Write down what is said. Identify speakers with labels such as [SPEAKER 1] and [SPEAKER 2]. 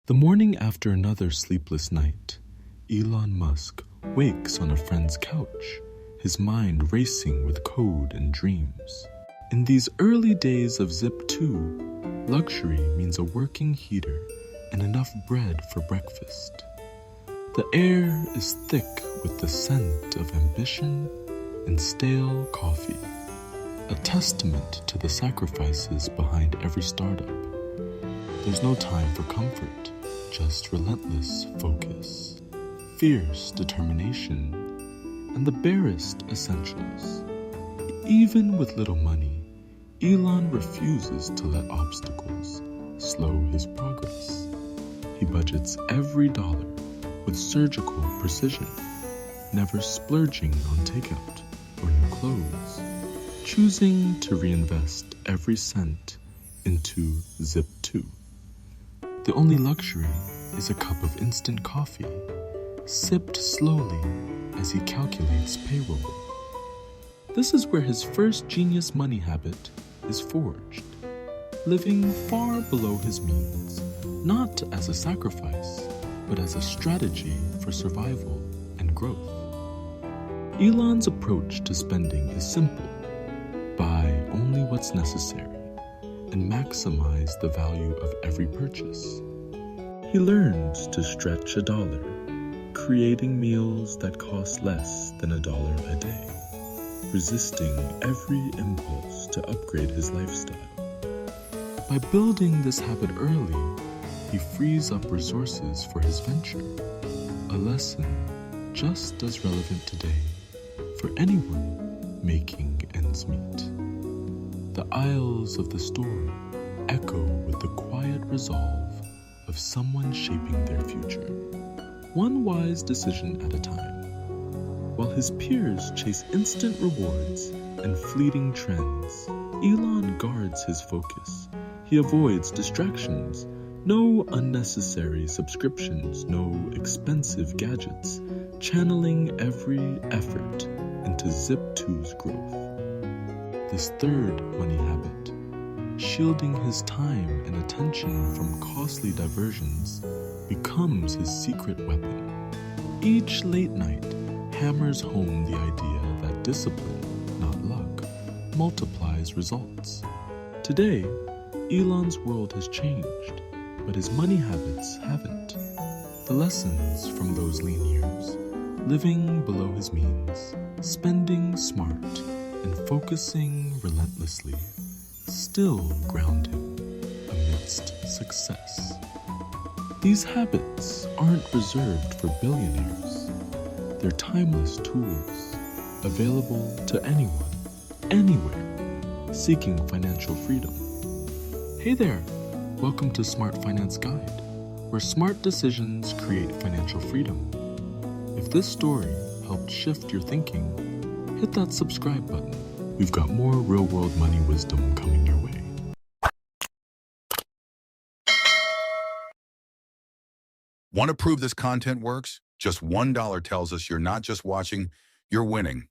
[SPEAKER 1] The morning after another sleepless night, Elon Musk wakes on a friend's couch, his mind racing with code and dreams. In these early days of Zip 2, luxury means a working heater and enough bread for breakfast. The air is thick with the scent of ambition and stale coffee, a testament to the sacrifices behind every startup. There's no time for comfort, just relentless focus, fierce determination, and the barest essentials. Even with little money, Elon refuses to let obstacles slow his progress. He budgets every dollar with surgical precision, never splurging on takeout or new clothes, choosing to reinvest every cent into Zip 2. The only luxury is a cup of instant coffee, sipped slowly as he calculates payroll. This is where his first genius money habit is forged, living far below his means, not as a sacrifice, but as a strategy for survival and growth. Elon's approach to spending is simple: buy only what's necessary and maximize the value of every purchase. He learns to stretch a dollar, creating meals that cost less than $1 a day, resisting every impulse to upgrade his lifestyle. By building this habit early, he frees up resources for his venture, a lesson just as relevant today for anyone making ends meet. The aisles of the store echo with the quiet resolve of someone shaping their future, one wise decision at a time. While his peers chase instant rewards and fleeting trends, Elon guards his focus. He avoids distractions, no unnecessary subscriptions, no expensive gadgets, channeling every effort into Zip 2's growth. This third money habit, shielding his time and attention from costly diversions, becomes his secret weapon. Each late night hammers home the idea that discipline, not luck, multiplies results. Today, Elon's world has changed, but his money habits haven't. The lessons from those lean years, living below his means, spending smart, and focusing relentlessly, still ground him amidst success. These habits aren't reserved for billionaires. They're timeless tools, available to anyone, anywhere, seeking financial freedom. Hey there! Welcome to Smart Finance Guide, where smart decisions create financial freedom. If this story helped shift your thinking, hit that subscribe button. We've got more real-world money wisdom coming your way.
[SPEAKER 2] Want to prove this content works? Just $1 tells us you're not just watching, you're winning.